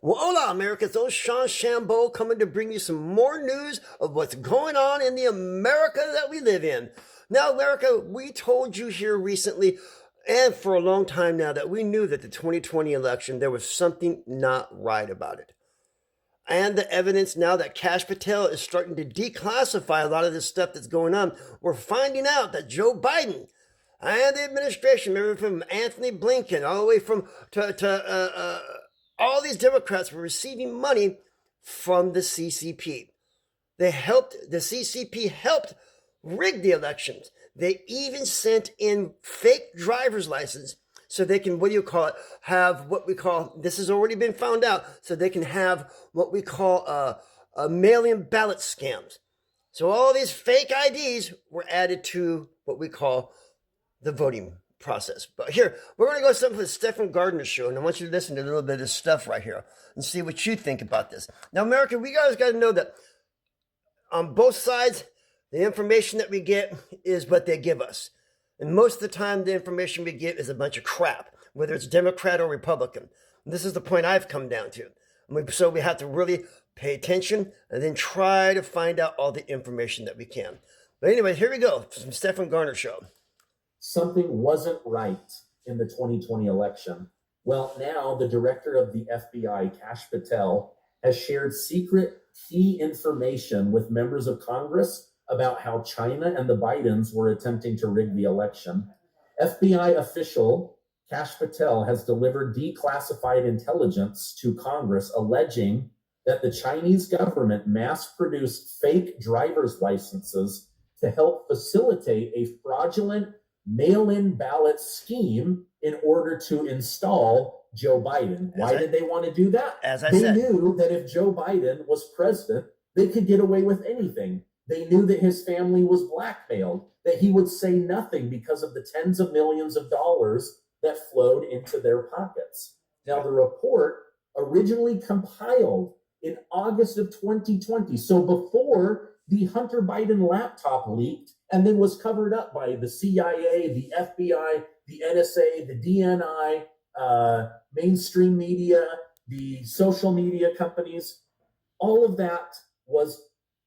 Well, hola, America. It's old Sean Shambo coming to bring you some more news of what's going on in the America that we live in. Now, America, we told you here recently and for a long time now that we knew that the 2020 election, there was something not right about it. And the evidence now that Kash Patel is starting to declassify a lot of this stuff that's going on, we're finding out that Joe Biden and the administration, remember from Anthony Blinken all the way from to all these Democrats were receiving money from the CCP. The CCP helped rig the elections. They even sent in fake driver's license so they can, have what we call, this has already been found out, so they can have what we call a mail-in ballot scams. So all these fake IDs were added to what we call the voting process. But here, we're going to go to something with Stephen Gardner's show, and I want you to listen to a little bit of this stuff right here and see what you think about this. Now, America, we guys got to know that on both sides, the information that we get is what they give us. And most of the time, the information we get is a bunch of crap, whether it's Democrat or Republican. And this is the point I've come down to. So we have to really pay attention and then try to find out all the information that we can. But anyway, here we go from Stephen Gardner's show. Something wasn't right in the 2020 election. Well, now the director of the FBI, Kash Patel, has shared secret key information with members of Congress about how China and the Bidens were attempting to rig the election. FBI official Kash Patel has delivered declassified intelligence to Congress alleging that the Chinese government mass-produced fake driver's licenses to help facilitate a fraudulent mail-in ballot scheme in order to install Joe Biden. Why did they want to do that? They knew that if Joe Biden was president, they could get away with anything. They knew that his family was blackmailed, that he would say nothing because of the tens of millions of dollars that flowed into their pockets. Now, the report originally compiled in August of 2020, so before the Hunter Biden laptop leaked and then was covered up by the CIA, the FBI, the NSA, the DNI, mainstream media, the social media companies. All of that was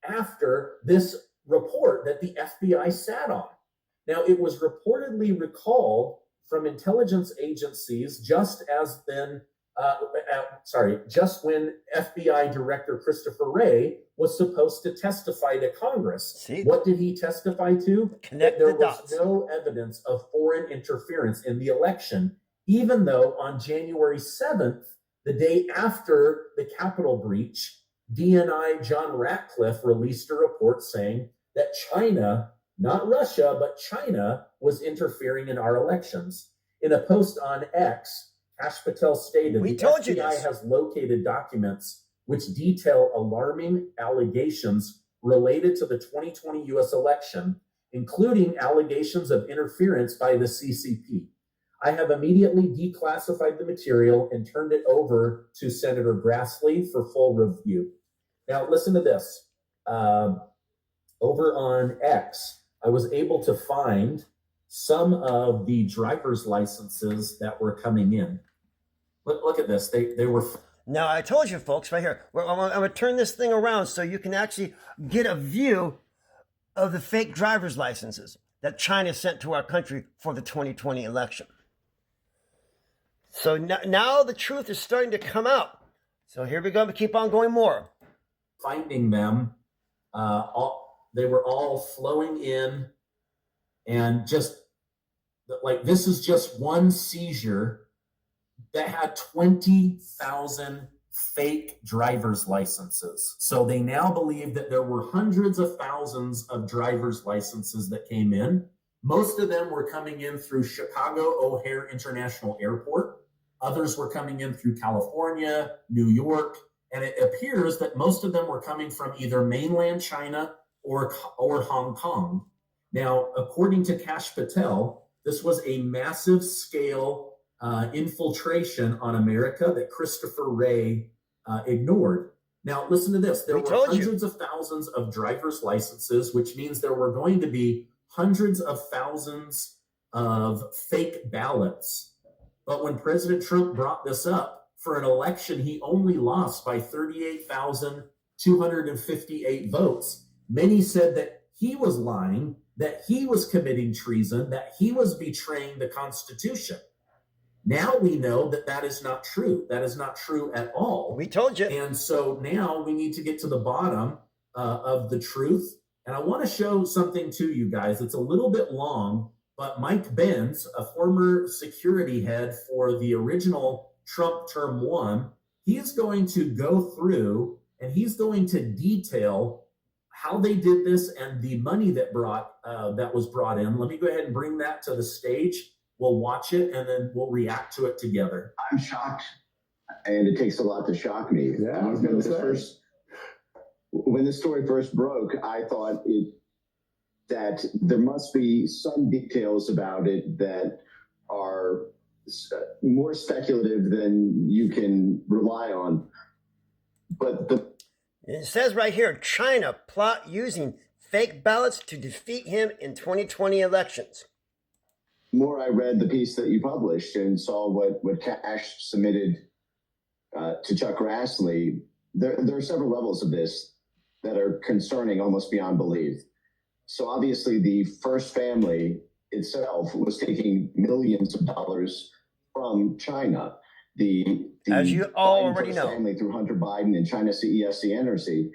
after this report that the FBI sat on. Now, it was reportedly recalled from intelligence agencies just when FBI Director Christopher Wray was supposed to testify to Congress. What did he testify to? Connect there the dots. was no evidence of foreign interference in the election, even though on January 7th, the day after the Capitol breach, DNI John Ratcliffe released a report saying that China, not Russia, but China, was interfering in our elections. In a post on X, Kash Patel stated the FBI has located documents which detail alarming allegations related to the 2020 U.S. election, including allegations of interference by the CCP. I have immediately declassified the material and turned it over to Senator Grassley for full review. Now, listen to this. Over on X, I was able to find some of the driver's licenses that were coming in. Look at this. They were. Now, I told you, folks, right here. I'm going to turn this thing around so you can actually get a view of the fake driver's licenses that China sent to our country for the 2020 election. So now the truth is starting to come out. So here we go. We keep on going more. Finding them, they were all flowing in, and just like this is just one seizure that had 20,000 fake driver's licenses. So they now believe that there were hundreds of thousands of driver's licenses that came in. Most of them were coming in through Chicago O'Hare International Airport. Others were coming in through California, New York, and it appears that most of them were coming from either mainland China or Hong Kong. Now, according to Kash Patel, this was a massive scale infiltration on America that Christopher Wray ignored. Now, listen to this. There were hundreds of thousands of driver's licenses, which means there were going to be hundreds of thousands of fake ballots. But when President Trump brought this up, for an election he only lost by 38,258 votes. Many said that he was lying, that he was committing treason, that he was betraying the Constitution. Now we know that that is not true. That is not true at all. We told you. And so now we need to get to the bottom of the truth. And I want to show something to you guys. It's a little bit long, but Mike Benz, a former security head for the original Trump term 1, he is going to go through and he's going to detail how they did this and the money that was brought in. Let me go ahead and bring that to the stage. We'll watch it and then we'll react to it together. I'm shocked, and it takes a lot to shock me. Yeah, I was going to say. When this story first broke, I thought that there must be some details about it that are more speculative than you can rely on. But It says right here, China plot using fake ballots to defeat him in 2020 elections. the more I read the piece that you published and saw what Cash submitted to Chuck Grassley, there are several levels of this that are concerning almost beyond belief. So obviously the first family itself was taking millions of dollars from China. As you all Biden already first know, family through Hunter Biden and China CEFC Energy,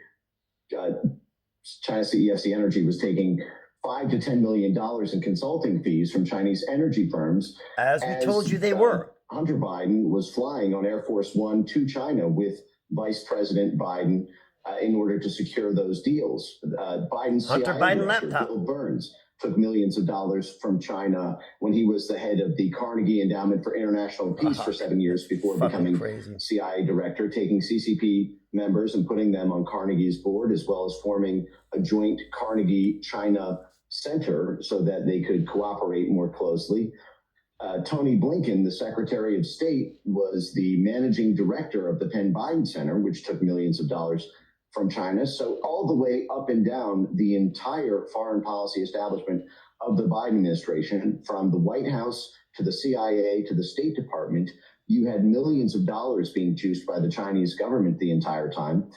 China CEFC Energy was taking $5 to $10 million in consulting fees from Chinese energy firms. as we told you they were. Hunter Biden was flying on Air Force One to China with Vice President Biden in order to secure those deals. Biden's Hunter CIA Biden director, laptop. Bill Burns, took millions of dollars from China when he was the head of the Carnegie Endowment for International Peace for 7 years before Fucking becoming crazy. CIA director, taking CCP members and putting them on Carnegie's board, as well as forming a joint Carnegie-China center so that they could cooperate more closely. Tony Blinken, the Secretary of State, was the managing director of the Penn Biden Center, which took millions of dollars from China. So all the way up and down the entire foreign policy establishment of the Biden administration, from the White House to the CIA to the State Department, you had millions of dollars being juiced by the Chinese government the entire time.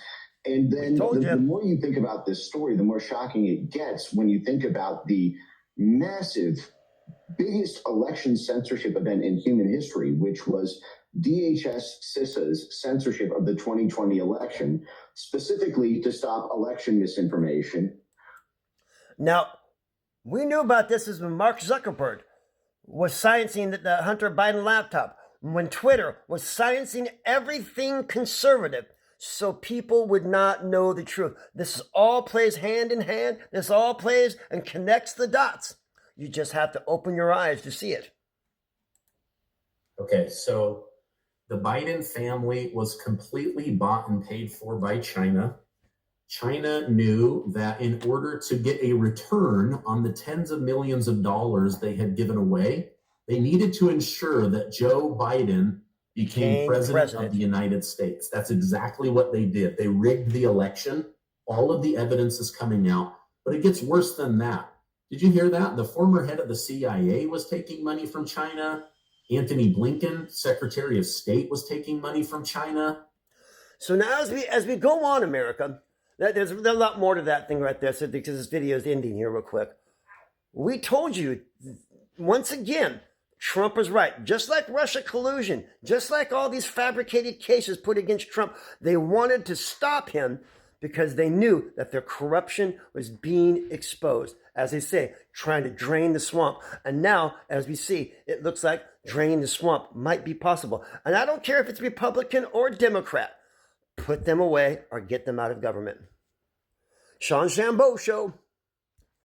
And then the more you think about this story, the more shocking it gets when you think about the massive, biggest election censorship event in human history, which was DHS-CISA's censorship of the 2020 election, specifically to stop election misinformation. Now, we knew about this as when Mark Zuckerberg was sciencing the Hunter Biden laptop, when Twitter was sciencing everything conservative so people would not know the truth. This all plays hand in hand. This all plays and connects the dots. You just have to open your eyes to see it. Okay, so the Biden family was completely bought and paid for by China. China knew that in order to get a return on the tens of millions of dollars they had given away, they needed to ensure that Joe Biden became president of the United States. That's exactly what they did. They rigged the election. All of the evidence is coming out, but it gets worse than that. Did you hear that? The former head of the CIA was taking money from China. Antony Blinken, Secretary of State, was taking money from China. So now as we go on, America, there's a lot more to that thing right there, so because this video is ending here real quick. We told you, once again, Trump was right. Just like Russia collusion, just like all these fabricated cases put against Trump, they wanted to stop him because they knew that their corruption was being exposed. As they say, trying to drain the swamp. And now, as we see, it looks like draining the swamp might be possible. And I don't care if it's Republican or Democrat. Put them away or get them out of government. Sean Shambo Show.